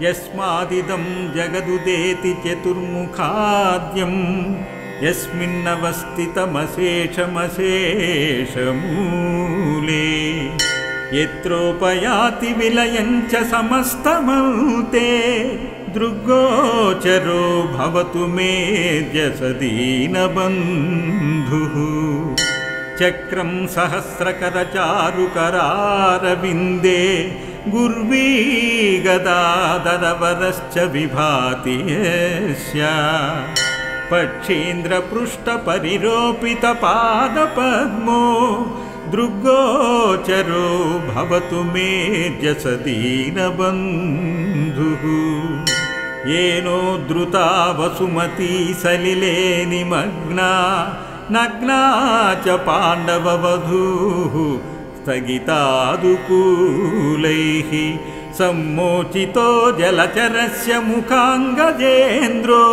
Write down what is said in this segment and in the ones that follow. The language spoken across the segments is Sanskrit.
यस्मादिदं जगदुदेति चतुर्मुखाद्यं यस्मिन्नवस्थितमशेषमशेषमूले यत्रोपयाति विलयं च समस्तमन्ते दृग्गोचरो भवतु मेऽद्यसदीनबन्धुः चक्रं सहस्रकरचारुकरारविन्दे गुर्वी गदाधरवरश्च विभाति यस्य पक्षीन्द्रपृष्ठपरिरोपितपादपद्मो दृग्गोचरो भवतु मेऽद्यसदीनबन्धुः येनोद्धृता वसुमती सलिले निमग्ना नग्ना च पाण्डववधूः स्थगितादुकूलैः सम्मोचितो जलचरस्य मुखाङ्गजेन्द्रो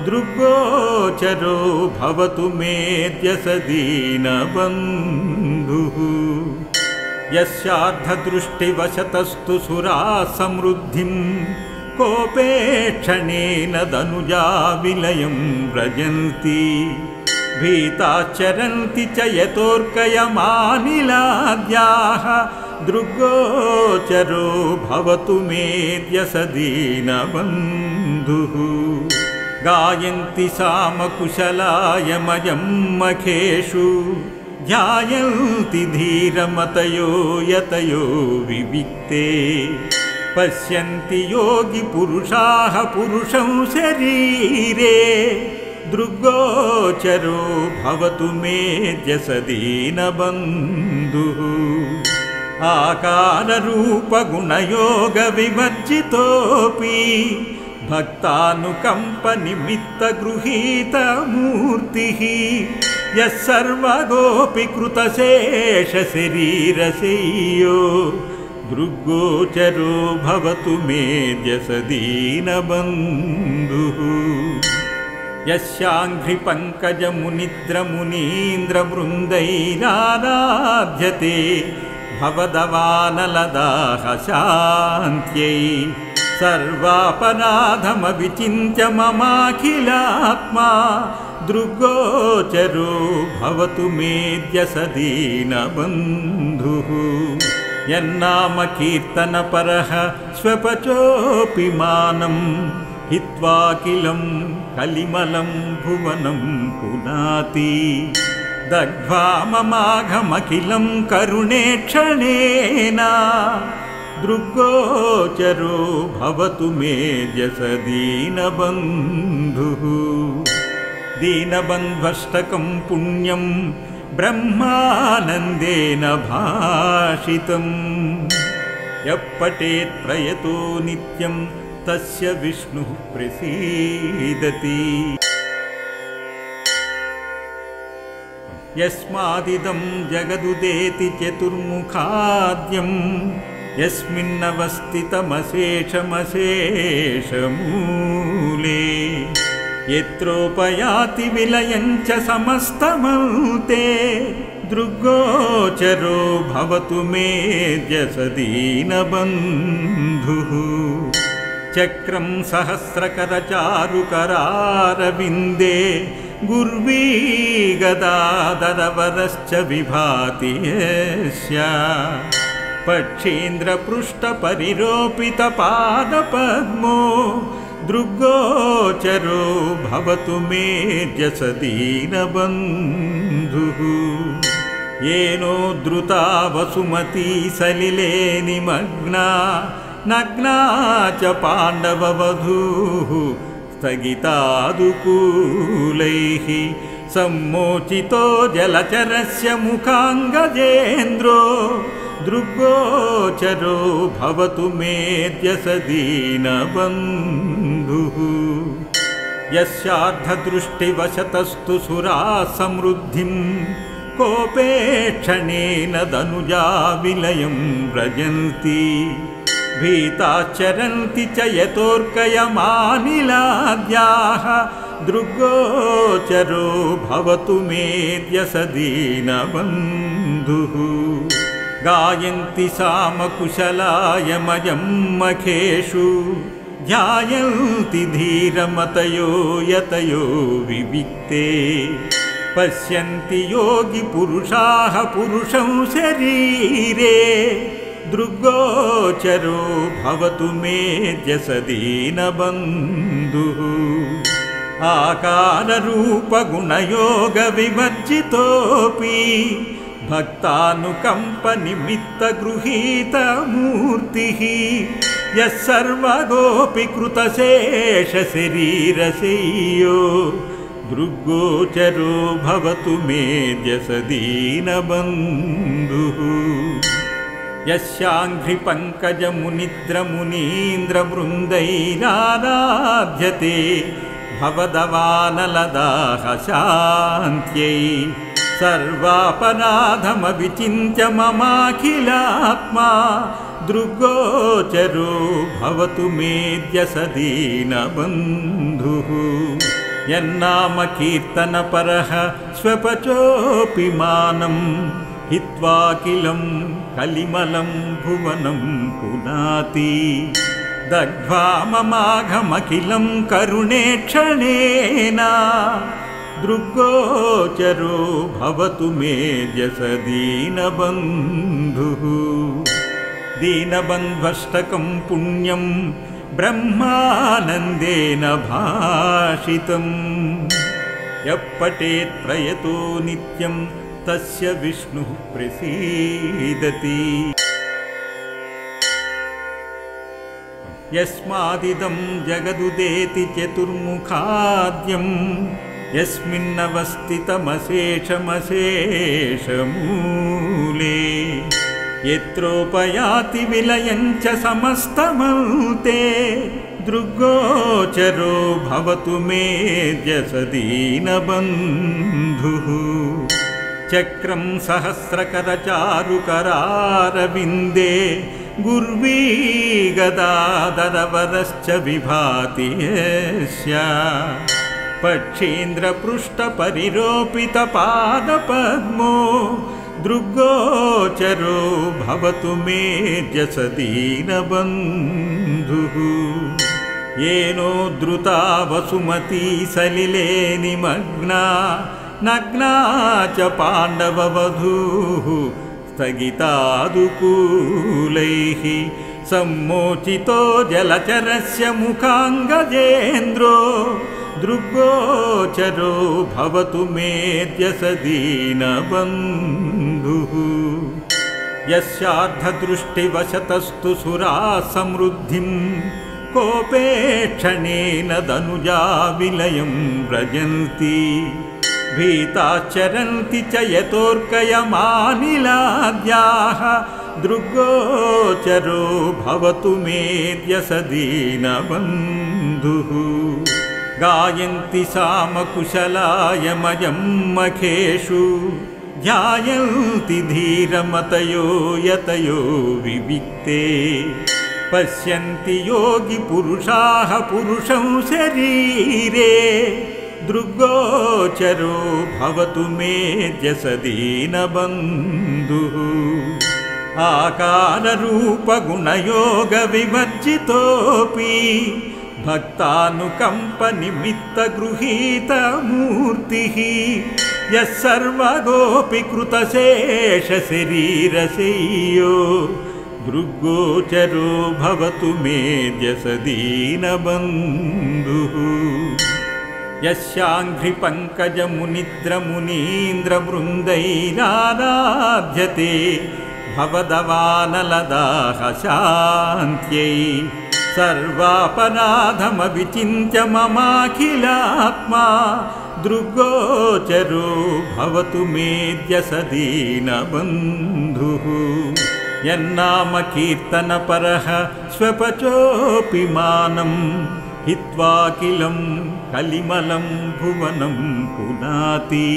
दृग्गोचरो भवतु मेऽद्यसदीनबन्धुः यस्यार्धदृष्टिवशतस्तु सुराः समृद्धिं कोपेक्षणेन दनुजा विलयं व्रजन्ति भीताश्चरन्ति च यतोऽर्कयमानिलाद्याः दृग्गोचरो भवतु मेऽद्यसदीनबन्धुः गायन्ति सामकुशलायमयं मखेषु ध्यायन्ति धीरमतयो यतयो विविक्ते पश्यन्ति योगिपुरुषाः पुरुषं शरीरे दृग्गोचरो भवतु मेऽद्यसदीनबन्धुः आकाररूपगुणयोगविवर्जितोऽपि भक्तानुकम्पनिमित्तगृहीतमूर्तिः यः सर्वगोऽपि कृतशेषशरीरशय्यो दृग्गोचरो भवतु मेऽद्यसदीनबन्धुः यस्याङ्घ्रिपङ्कजमुनिन्द्रमुनीन्द्रवृन्दैराराध्यते भवदवानलदाः शान्त्यै सर्वापराधमविचिन्त्य ममाखिलात्मा दृग्गोचरो भवतु मेऽद्यसदीनबन्धुः यन्नाम कीर्तनपरः स्वपचोऽपि मानं हित्वाखिलं कलिमलं भुवनं पुनाति दग्ध्वा ममाघमखिलं करुणेक्षणेन दृग्गोचरो भवतु मेऽद्यसदीनबन्धुः दीनबन्ध्वष्टकं पुण्यं ब्रह्मानन्देन भाषितं यः पठेत् प्रयतो नित्यं तस्य विष्णुः प्रसीदति यस्मादिदं जगदुदेति चतुर्मुखाद्यं यस्मिन्नवस्थितमशेषमशेषमूले यत्रोपयाति विलयं च समस्तमन्ते दृग्गोचरो भवतु मेऽद्यसदीनबन्धुः चक्रं सहस्रकरचारुकरारविन्दे गुर्वी गदाधरवरश्च विभाति यस्य पक्षीन्द्रपृष्ठपरिरोपितपादपद्मो दृग्गोचरो भवतु मेऽद्यसदीनबन्धुः येनोद्धृता वसुमती सलिले निमग्ना नग्ना च पाण्डववधूः स्थगितादुकूलैः सम्मोचितो जलचरस्य मुखाङ्गजेन्द्रो दृग्गोचरो भवतु मेऽद्यसदीनबन्धुः यस्यार्धदृष्टिवशतस्तु सुराः समृद्धिं कोपेक्षणेन दनुजा विलयं व्रजन्ति भीताश्चरन्ति च यतोऽर्कयमानिलाद्याः दृग्गोचरो भवतु मेऽद्यसदीनबन्धुः गायन्ति सामकुशलायमयं मखेषु ध्यायन्ति धीरमतयो यतयो विविक्ते पश्यन्ति योगिपुरुषाः पुरुषं शरीरे दृग्गोचरो भवतु मेऽद्यसदीनबन्धुः आकाररूपगुणयोगविवर्जितोऽपि भक्तानुकम्पनिमित्तगृहीतमूर्तिः यः सर्वगोऽपि कृतशेषशरीरशय्यो दृग्गोचरो भवतु मेऽद्यसदीनबन्धुः यस्याङ्घ्रिपङ्कजमुनिन्द्रमुनीन्द्रवृन्दैराराध्यते भवदवानलदाः शान्त्यै सर्वापराधमविचिन्त्य ममाखिलात्मा दृग्गोचरो भवतु मेऽद्यसदीनबन्धुः यन्नाम कीर्तनपरः स्वपचोऽपि मानं हित्वाखिलं कलिमलं भुवनं पुनाति दग्ध्वा ममाघमखिलं करुणेक्षणेन दृग्गोचरो भवतु मेऽद्यसदीनबन्धुः दीनबन्ध्वष्टकं पुण्यं ब्रह्मानन्देन भाषितं यः पठेत् प्रयतो नित्यं तस्य विष्णुः प्रसीदति यस्मादिदं जगदुदेति चतुर्मुखाद्यं यस्मिन्नवस्थितमशेषमशेषमूले यत्रोपयाति विलयं च समस्तमन्ते दृग्गोचरो भवतु मेऽद्यसदीनबन्धुः चक्रं सहस्रकरचारुकरारविन्दे गुर्वी गदाधरवरश्च विभाति यस्य पक्षीन्द्रपृष्ठपरिरोपितपादपद्मो दृग्गोचरो भवतु मेऽद्यसदीनबन्धुः येनोद्धृता वसुमती सलिले निमग्ना नग्ना च पाण्डववधूः स्थगितादुकूलैः सम्मोचितो जलचरस्य मुखाङ्गजेन्द्रो दृग्गोचरो भवतु मेऽद्यसदीनबन्धुः यस्यार्धदृष्टिवशतस्तु सुराः समृद्धिं कोपेक्षणेन दनुजा विलयं व्रजन्ति भीताश्चरन्ति च यतोऽर्कयमानिलाद्याः दृग्गोचरो भवतु मेऽद्यसदीनबन्धुः गायन्ति सामकुशलायमयं मखेषु ध्यायन्ति धीरमतयो यतयो विविक्ते पश्यन्ति योगिपुरुषाः पुरुषं शरीरे दृग्गोचरो भवतु मेऽद्यसदीनबन्धुः आकाररूपगुणयोगविवर्जितोऽपि भक्तानुकम्पनिमित्तगृहीतमूर्तिः यः सर्वगोऽपि कृतशेषशरीरशय्यो दृग्गोचरो भवतु मेऽद्यसदीनबन्धुः यस्याङ्घ्रिपङ्कजमुनिन्द्रमुनीन्द्रवृन्दैराराध्यते भवदवानलदाः शान्त्यै सर्वापराधमविचिन्त्य ममाखिलात्मा दृग्गोचरो भवतु मेऽद्यसदीनबन्धुः यन्नाम कीर्तनपरः स्वपचोऽपि मानं हित्वाखिलं कलिमलं भुवनं पुनाति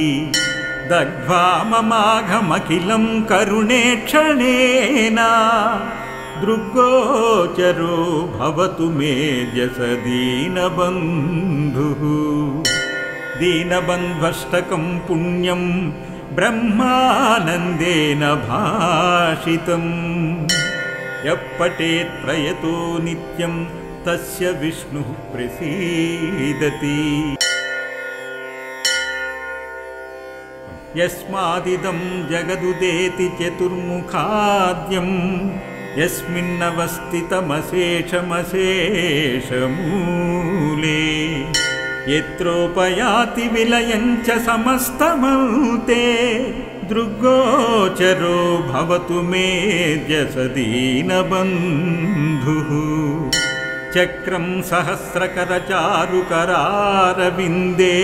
दग्ध्वा ममाघमखिलं करुणेक्षणेन दृग्गोचरो भवतु मेऽद्यसदीनबन्धुः दीनबन्ध्वष्टकं पुण्यं ब्रह्मानन्देन भाषितम् यः पठेत् प्रयतो नित्यं तस्य विष्णुः प्रसीदति यस्मादिदं जगदुदेति चतुर्मुखाद्यं यस्मिन्नवस्थितमशेषमशेषमूले यत्रोपयाति विलयं च समस्तमन्ते दृग्गोचरो भवतु मेऽद्य दीनबन्धुः चक्रं सहस्रकरचारुकरारविन्दे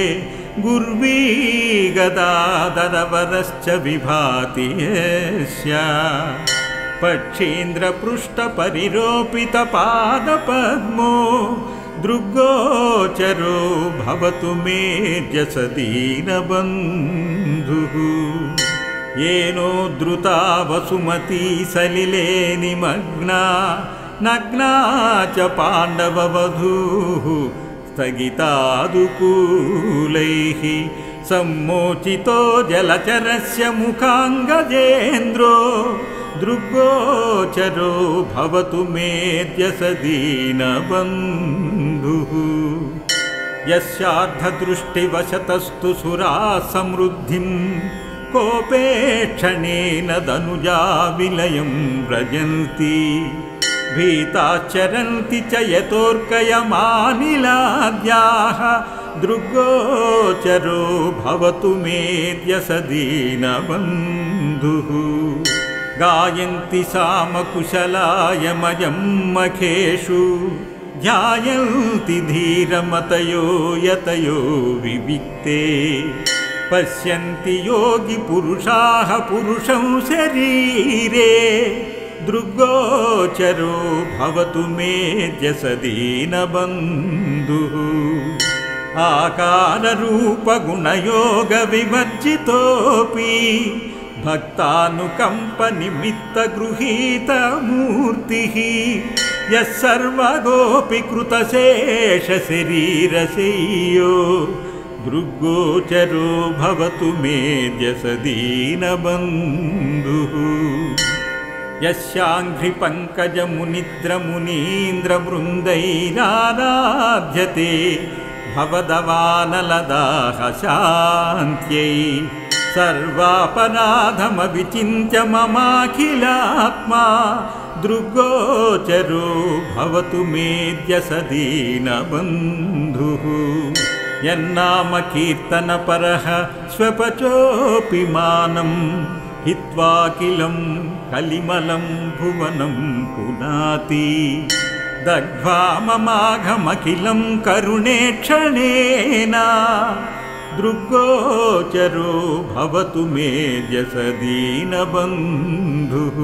गुर्वी गदाधरवरश्च विभाति यस्य पक्षीन्द्रपृष्ठपरिरोपितपादपद्मो दृग्गोचरो भवतु मेऽद्य दीनबन्धुः येनोद्धृता वसुमती सलिले निमग्ना नग्ना च पाण्डववधूः स्थगितादुकूलैः सम्मोचितो जलचरस्य मुखाङ्गजेन्द्रो दृग्गोचरो भवतु मेऽद्य दीनबन्धुः यस्यार्धदृष्टिवशतस्तु सुराः समृद्धिं कोपेक्षणेन दनुजा विलयं व्रजन्ति भीताश्चरन्ति च यतोऽर्कयमानिलाद्याः दृग्गोचरो भवतु मेऽद्य दीनबन्धुः गायन्ति सामकुशलायमयं मखेषु ध्यायन्ति धीरमतयो यतयो विविक्ते पश्यन्ति योगिपुरुषाः पुरुषं शरीरे दृग्गोचरो भवतु मेऽद्य दीनबन्धुः आकाररूपगुणयोगविवर्जितोऽपि भक्तानुकम्पनिमित्तगृहीतमूर्तिः यः सर्वगोऽपि कृतशेषशरीरशय्यो दृग्गोचरो भवतु मेऽद्य दीनबन्धुः यस्याङ्घ्रिपङ्कजमुनिद्रमुनीन्द्रवृन्दैराराध्यते भवदवानलदाः शान्त्यै सर्वापराधमविचिन्त्य ममाखिलात्मा दृग्गोचरो भवतु मेऽद्य दीनबन्धुः यन्नामकीर्तनपरः स्वपचोऽपि मानं हित्वाखिलं कलिमलं भुवनं पुनाति दग्ध्वा ममाघमखिलं करुणेक्षणेन दृग्गोचरो भवतु मेऽद्य दीनबन्धुः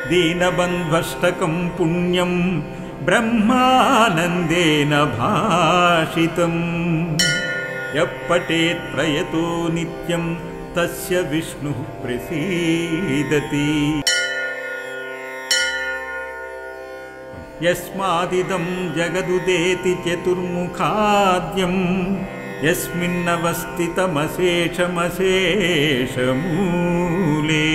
दीनबन्ध्वष्टकं पुण्यं ब्रह्मानन्देन भाषितम् यः पठेत् प्रयतो नित्यं तस्य विष्णुः प्रसीदति यस्मादिदं जगदुदेति चतुर्मुखाद्यं यस्मिन्नवस्थितमशेषमशेषमूले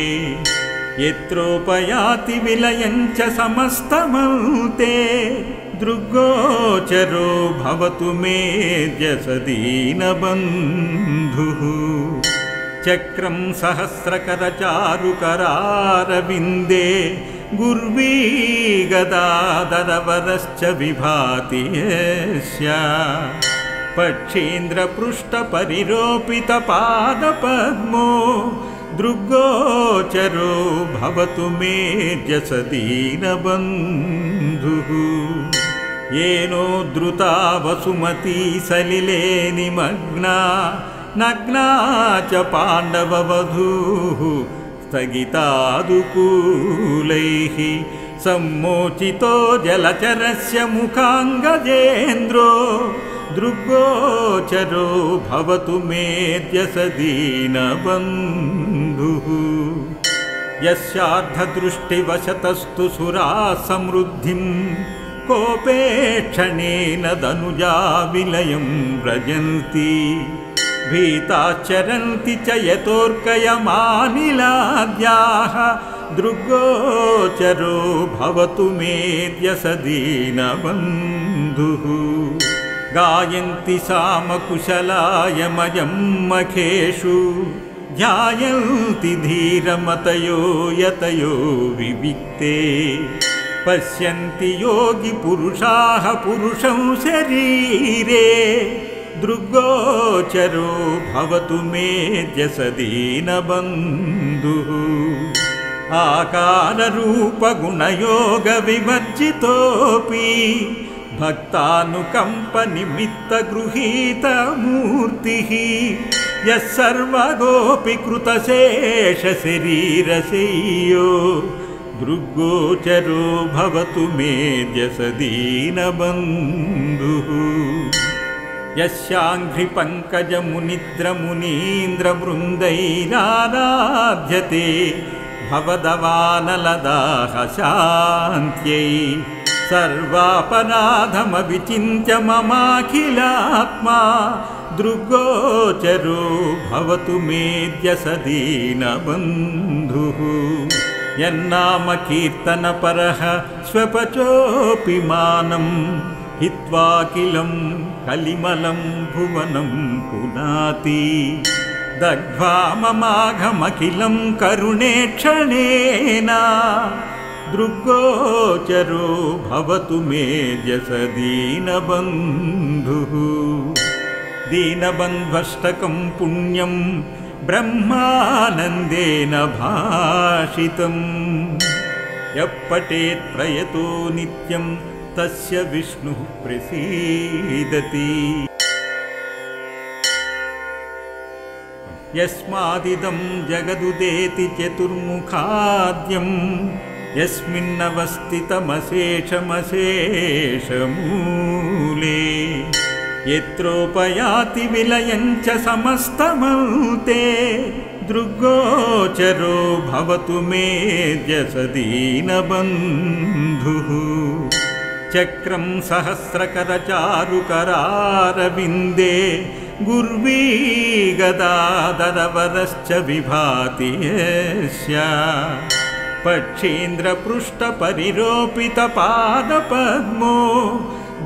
यत्रोपयाति विलयं च समस्तमन्ते दृग्गोचरो भवतु मेऽद्य दीनबन्धुः चक्रं सहस्रकरचारुकरारविन्दे गुर्वी गदाधरवरश्च विभाति यस्य पक्षीन्द्रपृष्ठपरिरोपितपादपद्मो दृग्गोचरो भवतु मेऽद्य दीनबन्धुः येनोद्धृता वसुमती सलिले निमग्ना नग्ना च पाण्डववधूः स्थगितादुकूलैः सम्मोचितो जलचरस्य मुखाङ्गजेन्द्रो दृग्गोचरो भवतु मेऽद्य दीनबन्धुः यस्यार्धदृष्टिवशतस्तु सुराः समृद्धिं कोपेक्षणेन दनुजा विलयं व्रजन्ति भीताश्चरन्ति च यतोऽर्कयमानिलाद्याः दृग्गोचरो भवतु मेऽद्य स दीनबन्धुः गायन्ति सामकुशलायमयं मखेषु ध्यायन्ति धीरमतयो यतयो विविक्ते पश्यन्ति योगिपुरुषाः पुरुषं शरीरे दृग्गोचरो भवतु मेऽद्य स दीनबन्धुः आकाररूपगुणयोगविवर्जितोऽपि भक्तानुकम्पनिमित्तगृहीतमूर्तिः यः सर्वगोऽपि कृतशेषशरीरशय्यो दृग्गोचरो भवतु मेऽद्य स दीनबन्धुः यस्याङ्घ्रिपङ्कजमुनिद्रमुनीन्द्रवृन्दैराराध्यते भवदवानलदाः शान्त्यै सर्वापराधमविचिन्त्य ममाखिलात्मा दृग्गोचरो भवतु मेऽद्य स दीनबन्धुः यन्नाम कीर्तनपरः स्वपचोऽपि मानं हित्वाखिलं कलिमलं भुवनं पुनाति दग्ध्वा ममाघमखिलं करुणेक्षणेन दृग्गोचरो भवतु मेऽद्य स दीनबन्धुः दीनबन्ध्वष्टकं पुण्यं ब्रह्मानन्देन भाषितं यः पठेत् प्रयतो नित्यं तस्य विष्णुः प्रसीदति यस्मादिदं जगदुदेति चतुर्मुखाद्यं यस्मिन्नवस्थितमशेषमशेषमूले यत्रोपयाति विलयं च समस्तमन्ते दृग्गोचरो भवतु मेऽद्य स दीनबन्धुः चक्रं सहस्रकरचारुकरारविन्दे गुर्वी गदाधरवरश्च विभाति यस्य पक्षीन्द्रपृष्ठपरिरोपितपादपद्मो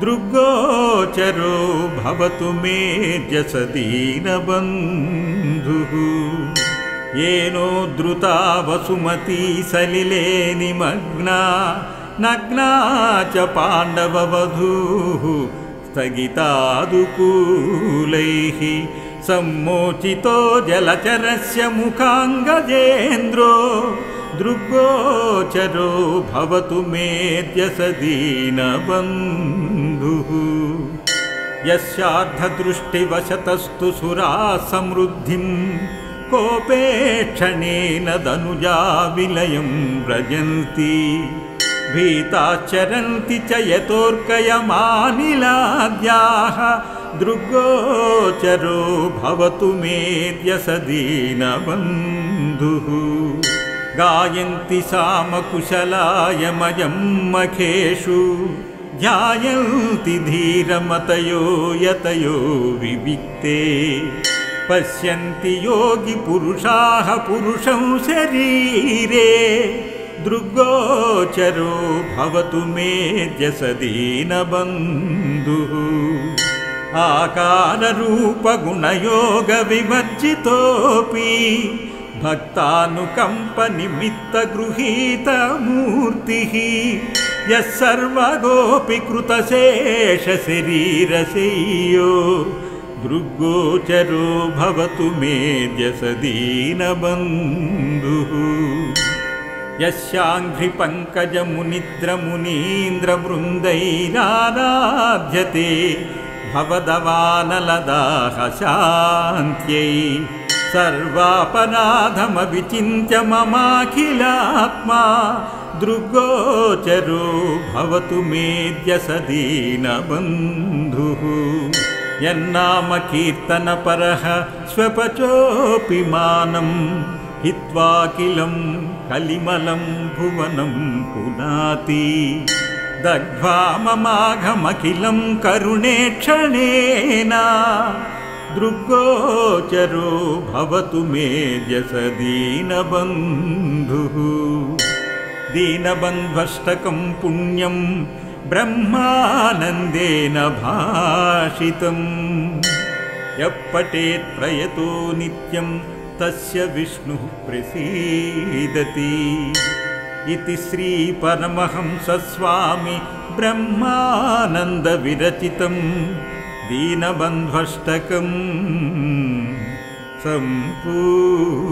दृग्गोचरो भवतु मेऽद्य स दीनबन्धुः येनोद्धृता वसुमती सलिले निमग्ना नग्ना च पाण्डववधूः स्थगितादुकूलैः सम्मोचितो जलचरस्य मुखाङ्गजेन्द्रो दृग्गोचरो भवतु मेऽद्य स दीनबन्धुः यस्यार्धदृष्टिवशतस्तु सुराः समृद्धिं कोपेक्षणेन दनुजा विलयं व्रजन्ति भीताश्चरन्ति च यतोऽर्कयमानिलाद्याः दृग्गोचरो भवतु मेऽद्य स दीनबन्धुः गायन्ति सामकुशलायमयं मखेषु ध्यायन्ति धीरमतयो यतयो विविक्ते पश्यन्ति योगिपुरुषाः पुरुषं शरीरे दृग्गोचरो भवतु मेऽद्य स दीनबन्धुः आकाररूपगुणयोगविवर्जितोऽपि भक्तानुकम्पनिमित्तगृहीतमूर्तिः यः सर्वगोऽपि कृतशेषशरीरशय्यो दृग्गोचरो भवतु मेऽद्य स दीनबन्धुः यस्याङ्घ्रिपङ्कजमुनिद्रमुनीन्द्रवृन्दैराराध्यते भवदवानलदाः शान्त्यै सर्वापराधमविचिन्त्य ममाखिलात्मा दृग्गोचरो भवतु मेऽद्य स दीनबन्धुः यन्नाम कीर्तनपरः स्वपचोऽपि मानं हित्वाखिलं कलिमलं भुवनं पुनाति दग्ध्वा ममाघमखिलं करुणेक्षणेन दृग्गोचरो भवतु मेद्यस दीनबन्धुः दीनबन्ध्वष्टकं पुण्यं ब्रह्मानन्देन भाषितम् यः पठेत् प्रयतो नित्यं तस्य विष्णुः प्रसीदति इति श्री परमहंस स्वामी ब्रह्मानन्द विरचितं दीनबन्ध्वष्टकं सम्पूर्णम्।